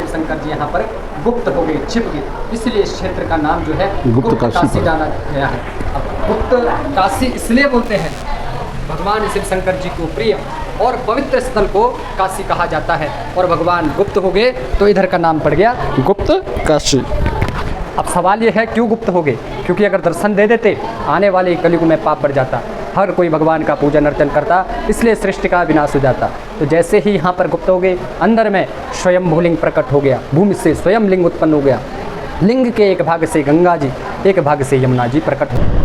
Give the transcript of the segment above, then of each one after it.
शंकर जी यहाँ पर गुप्त हो गए, छिप गए, इसलिए इस क्षेत्र का नाम जो है गुप्त काशी जाना गया है। अब गुप्त काशी इसलिए बोलते हैं, भगवान शिव शंकर जी को प्रिय और पवित्र स्थल को काशी कहा जाता है। और भगवान गुप्त हो गए तो इधर का नाम पड़ गया गुप्त काशी। अब सवाल ये है क्यों गुप्त हो गए? क्योंकि अगर दर्शन दे देते आने वाले कलयुग में पाप बढ़ जाता, हर कोई भगवान का पूजन अर्चन करता, इसलिए सृष्टि का विनाश हो जाता। तो जैसे ही यहाँ पर गुप्त हो गए, अंदर में स्वयं भूलिंग प्रकट हो गया, भूमि से स्वयं लिंग उत्पन्न हो गया। लिंग के एक भाग से गंगा जी, एक भाग से यमुना जी प्रकट हो।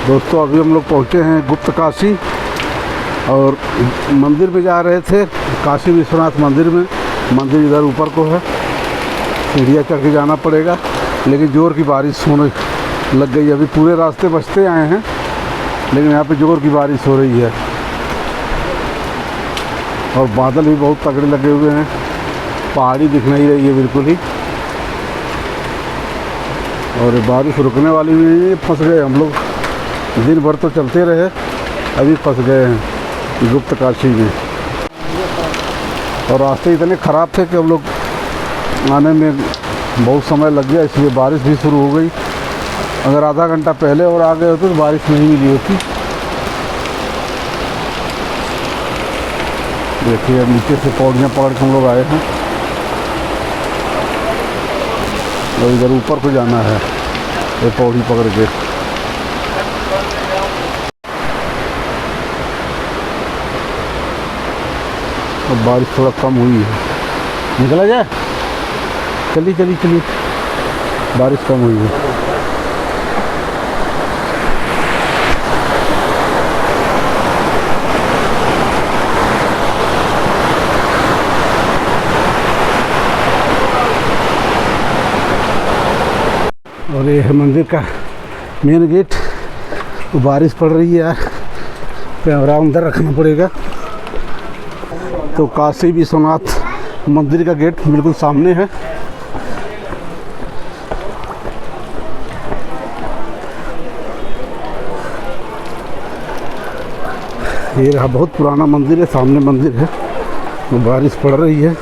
दोस्तों अभी हम लोग पहुँचे हैं गुप्त काशी और मंदिर में जा रहे थे, काशी विश्वनाथ मंदिर में। मंदिर इधर ऊपर को है, सीढ़ियाँ चढ़ के जाना पड़ेगा, लेकिन जोर की बारिश होने लग गई। अभी पूरे रास्ते बचते आए हैं, लेकिन यहाँ पे जोर की बारिश हो रही है और बादल भी बहुत तगड़े लगे हुए हैं। पहाड़ी दिख नहीं रही है बिल्कुल ही, और बारिश रुकने वाली भी नहीं है। फंस गए हम लोग, दिन भर तो चलते रहे, अभी फंस गए हैं गुप्त काशी में। और रास्ते इतने ख़राब थे कि हम लोग आने में बहुत समय लग गया, इसलिए बारिश भी शुरू हो गई। अगर आधा घंटा पहले और आ गए होते तो बारिश नहीं मिली होती। देखिए अब नीचे से पौड़ियाँ पकड़ के हम लोग आए हैं और इधर ऊपर को जाना है, ये पौड़ी पकड़ के। अब बारिश थोड़ा कम हुई है, निकला जाए, चलिए चलिए चलिए, बारिश कम हुई है। और ये है मंदिर का मेन गेट। तो बारिश पड़ रही है यार, कैमरा अंदर रखना पड़ेगा। तो काशी विश्वनाथ मंदिर का गेट बिल्कुल सामने है। ये रहा, बहुत पुराना मंदिर है, सामने मंदिर है। तो बारिश पड़ रही है,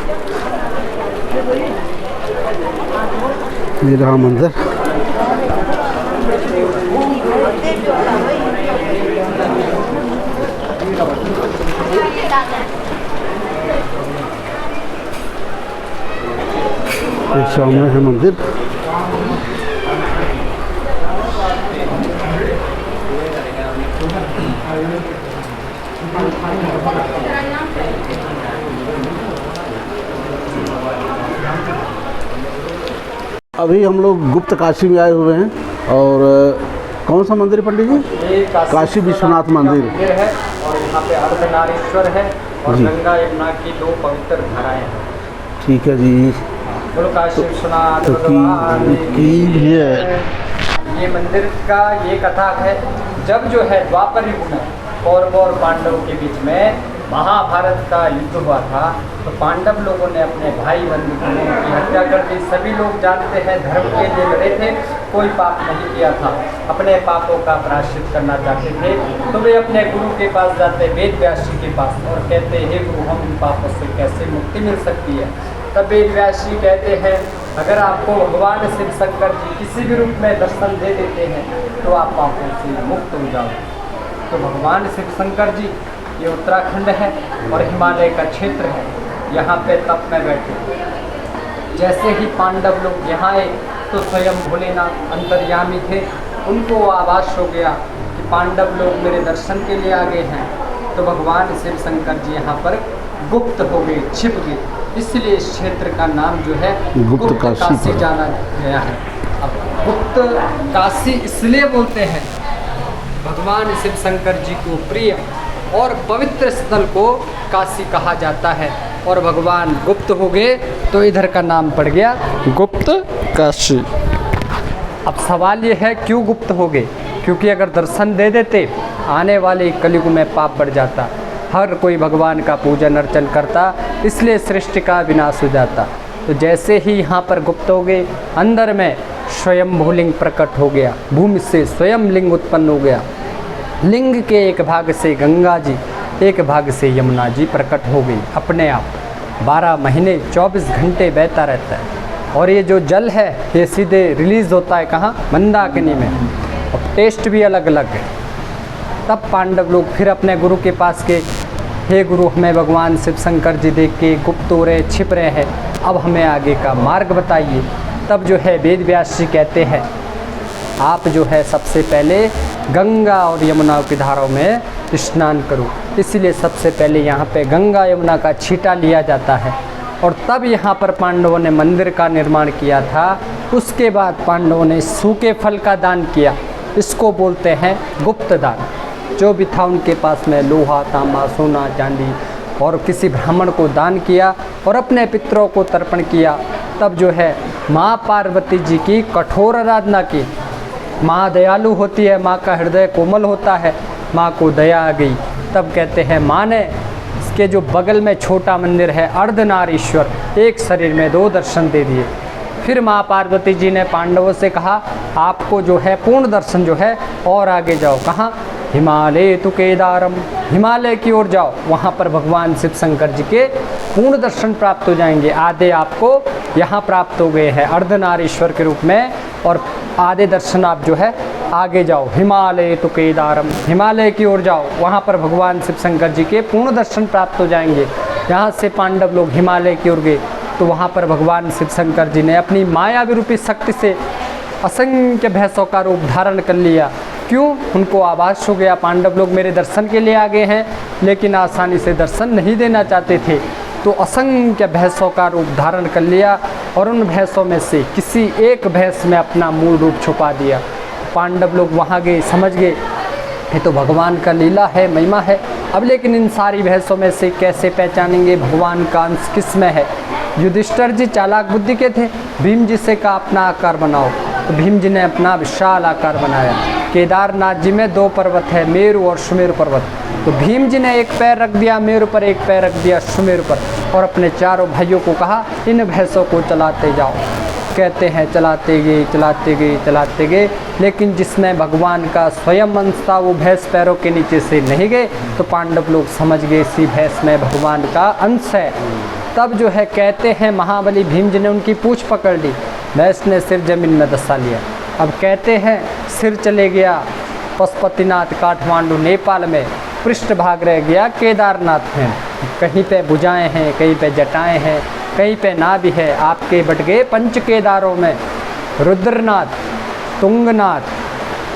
ये रहा मंदिर। ये सामने है मंदिर। अभी हम लोग गुप्त काशी में आए हुए हैं। और कौन सा मंदिर पंडित जी? काशी विश्वनाथ मंदिर है। और यहाँ पे अर्धनारीश्वर है और गंगा यमुना की दो पवित्र धाराएं हैं। ठीक है जी। बोलो काशी विश्वनाथ की है। ये मंदिर का ये कथा है, जब जो है द्वापर युग में कौरवों और पांडवों के बीच में महाभारत का युद्ध हुआ था, तो पांडव लोगों ने अपने भाई बंधुओं की हत्या कर दी। सभी लोग जानते हैं धर्म के लिए लड़े थे, कोई पाप नहीं किया था, अपने पापों का प्रायश्चित करना चाहते थे। तो वे अपने गुरु के पास जाते, वेद व्यास जी के पास, और कहते हे गुरु, हम इन पापों से कैसे मुक्ति मिल सकती है? तब वेद व्यास जी कहते हैं, अगर आपको भगवान शिव शंकर जी किसी भी रूप में दर्शन दे देते हैं तो आप पापों से मुक्त हो जाओ। तो भगवान शिव शंकर जी, ये उत्तराखंड है और हिमालय का क्षेत्र है, यहाँ पे तप में बैठे। जैसे ही पांडव लोग यहाँ आए तो स्वयं भोलेनाथ अंतर्यामी थे, उनको आभास हो गया कि पांडव लोग मेरे दर्शन के लिए आ गए हैं। तो भगवान शिव शंकर जी यहाँ पर गुप्त हो गए, छिप गए, इसलिए इस क्षेत्र का नाम जो है गुप्त काशी जाना गया है। अब गुप्त काशी इसलिए बोलते हैं, भगवान शिव शंकर जी को प्रिय और पवित्र स्थल को काशी कहा जाता है। और भगवान गुप्त हो गए तो इधर का नाम पड़ गया गुप्त काशी। अब सवाल ये है क्यों गुप्त हो गए? क्योंकि अगर दर्शन दे देते आने वाले कलयुग में पाप बढ़ जाता, हर कोई भगवान का पूजन अर्चन करता, इसलिए सृष्टि का विनाश हो जाता। तो जैसे ही यहाँ पर गुप्त हो गए, अंदर में स्वयं भूलिंग प्रकट हो गया, भूमि से स्वयं लिंग उत्पन्न हो गया। लिंग के एक भाग से गंगा जी, एक भाग से यमुना जी प्रकट हो गई अपने आप। 12 महीने 24 घंटे बहता रहता है और ये जो जल है ये सीधे रिलीज़ होता है कहाँ? मंदाकिनी में। अब टेस्ट भी अलग अलग है। तब पांडव लोग फिर अपने गुरु के पास गए, हे गुरु हमें भगवान शिव शंकर जी देख के गुप्त हो रहे, छिप रहे हैं, अब हमें आगे का मार्ग बताइए। तब जो है वेद व्यास जी कहते हैं आप जो है सबसे पहले गंगा और यमुना की धाराओं में स्नान करो। इसीलिए सबसे पहले यहाँ पे गंगा यमुना का छींटा लिया जाता है और तब यहाँ पर पांडवों ने मंदिर का निर्माण किया था। उसके बाद पांडवों ने सूखे फल का दान किया, इसको बोलते हैं गुप्त दान। जो भी था उनके पास में लोहा, तांबा, सोना, चांदी और किसी ब्राह्मण को दान किया और अपने पितरों को तर्पण किया। तब जो है माँ पार्वती जी की कठोर आराधना की। माँ दयालु होती है, माँ का हृदय कोमल होता है, माँ को दया आ गई। तब कहते हैं माँ ने इसके जो बगल में छोटा मंदिर है अर्धनारीश्वर, एक शरीर में 2 दर्शन दे दिए। फिर माँ पार्वती जी ने पांडवों से कहा आपको जो है पूर्ण दर्शन जो है और आगे जाओ। कहाँ? हिमालय तु केदारम, हिमालय की ओर जाओ, वहाँ पर भगवान शिव शंकर जी के पूर्ण दर्शन प्राप्त हो जाएंगे। आधे आपको यहाँ प्राप्त हो गए हैं अर्धनारीश्वर के रूप में और आधे दर्शन आप जो है आगे जाओ। हिमालय तु केदारम, हिमालय की ओर जाओ, वहाँ पर भगवान शिव शंकर जी के पूर्ण दर्शन प्राप्त हो जाएंगे। यहाँ से पांडव लोग हिमालय की ओर गए तो वहाँ पर भगवान शिव शंकर जी ने अपनी माया विरूपी शक्ति से असंख्य भैंसों का रूप धारण कर लिया। क्यों? उनको आभास हो गया पांडव लोग मेरे दर्शन के लिए आ गए हैं, लेकिन आसानी से दर्शन नहीं देना चाहते थे। तो असंख्य भैंसों का रूप धारण कर लिया और उन भैंसों में से किसी एक भैंस में अपना मूल रूप छुपा दिया। पांडव लोग वहाँ गए, समझ गए ये तो भगवान का लीला है, महिमा है। अब लेकिन इन सारी भैंसों में से कैसे पहचानेंगे भगवान का अंश किस में है? युधिष्ठिर जी चालाक बुद्धि के थे, भीम जी से कहा अपना आकार बनाओ, तो भीम जी ने अपना विशाल आकार बनाया। केदारनाथ जी में 2 पर्वत है, मेरु और सुमेरु पर्वत, तो भीम जी ने एक पैर रख दिया मेरु पर, एक पैर रख दिया सुमेरु पर और अपने चारों भाइयों को कहा इन भैंसों को चलाते जाओ। कहते हैं चलाते गए चलाते गए चलाते गए, लेकिन जिसमें भगवान का स्वयं अंश था वो भैंस पैरों के नीचे से नहीं गए। तो पांडव लोग समझ गए इसी भैंस में भगवान का अंश है। तब जो है कहते हैं महाबली भीम जी ने उनकी पूँछ पकड़ ली, भैंस ने सिर जमीन में दसा लिया। अब कहते हैं सिर चले गया पशुपतिनाथ काठमांडू नेपाल में, पृष्ठ भाग रह गया केदारनाथ में। कहीं पे भुजाएं हैं, कहीं पे जटाएं हैं, कहीं पे नाभि है। आपके बट गए 5 केदारों में, रुद्रनाथ, तुंगनाथ,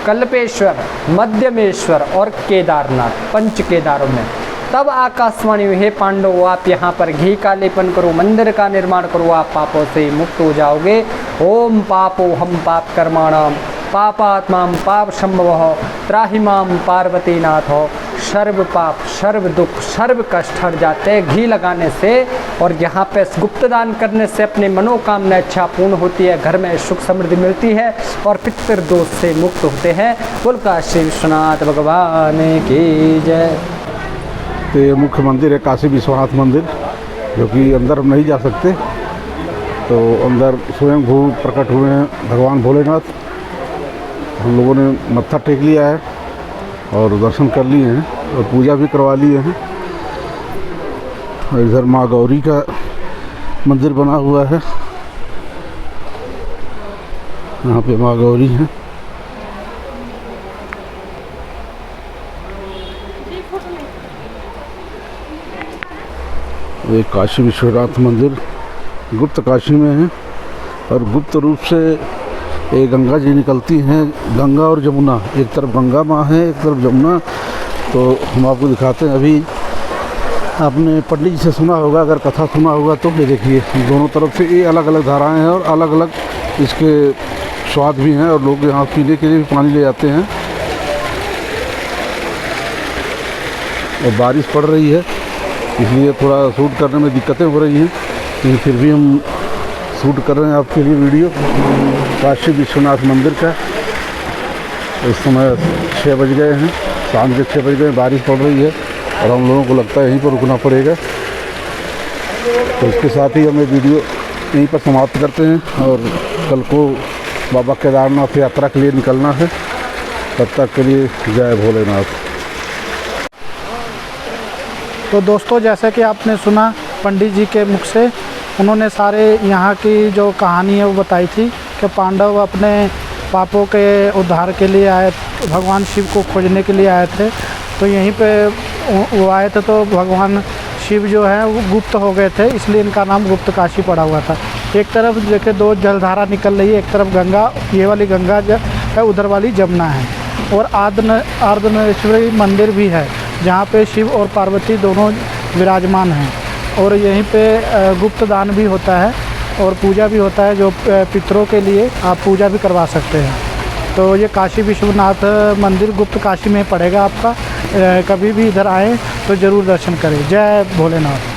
कल्पेश्वर, मध्यमेश्वर और केदारनाथ, 5 केदारों में। तब आकाशवाणी हुई, हे पांडव आप यहाँ पर घी का लेपन करो, मंदिर का निर्माण करो, आप पापों से मुक्त हो जाओगे। ओम पापो हम पाप कर्माणाम पापात्मा पाप संभव त्राहिमाम पार्वती नाथ हो। सर्व पाप, सर्व दुख, सर्व कष्ट हट जाते हैं घी लगाने से। और यहाँ पे गुप्त दान करने से अपनी मनोकामना इच्छा पूर्ण होती है, घर में सुख समृद्धि मिलती है और पितृ दोष से मुक्त होते हैं। बोल काशी विश्वनाथ भगवान की जय। तो ये मुख्य मंदिर है काशी विश्वनाथ मंदिर, जो कि अंदर हम नहीं जा सकते। तो अंदर स्वयं भू प्रकट हुए हैं भगवान भोलेनाथ। हम लोगों ने मत्था टेक लिया है और दर्शन कर लिए हैं और पूजा भी करवा लिए हैं। और इधर माँ गौरी का मंदिर बना हुआ है, यहाँ पे माँ गौरी हैं। एक काशी विश्वनाथ मंदिर गुप्त काशी में है और गुप्त रूप से ये गंगा जी निकलती हैं, गंगा और जमुना, एक तरफ गंगा माँ है एक तरफ जमुना। तो हम आपको दिखाते हैं। अभी आपने पंडित जी से सुना होगा, अगर कथा सुना होगा तो ये देखिए दोनों तरफ से ये अलग अलग धाराएं हैं और अलग अलग इसके स्वाद भी हैं और लोग यहाँ पीने के लिए भी पानी ले जाते हैं। और बारिश पड़ रही है इसलिए थोड़ा शूट करने में दिक्कतें हो रही हैं, लेकिन फिर भी हम शूट कर रहे हैं आपके लिए वीडियो काशी विश्वनाथ मंदिर का। इस समय 6 बज गए हैं, शाम के 6 बज गए, बारिश पड़ रही है और हम लोगों को लगता है यहीं पर रुकना पड़ेगा। तो इसके साथ ही हमें वीडियो यहीं पर समाप्त करते हैं और कल को बाबा केदारनाथ यात्रा के लिए निकलना है। तब तक के लिए जय भोलेनाथ। तो दोस्तों, जैसे कि आपने सुना पंडित जी के मुख से, उन्होंने सारे यहाँ की जो कहानी है वो बताई थी कि पांडव अपने पापों के उद्धार के लिए आए, भगवान शिव को खोजने के लिए आए थे। तो यहीं पे वो आए थे तो भगवान शिव जो है वो गुप्त हो गए थे, इसलिए इनका नाम गुप्त काशी पड़ा हुआ था। एक तरफ देखिए 2 जलधारा निकल रही है, एक तरफ गंगा, ये वाली गंगा है, उधर वाली जमुना है। और अर्धनारीश्वरी मंदिर भी है जहाँ पे शिव और पार्वती दोनों विराजमान हैं। और यहीं पे गुप्त दान भी होता है और पूजा भी होता है, जो पितरों के लिए आप पूजा भी करवा सकते हैं। तो ये काशी विश्वनाथ मंदिर गुप्त काशी में पड़ेगा आपका। कभी भी इधर आएँ तो ज़रूर दर्शन करें। जय भोलेनाथ।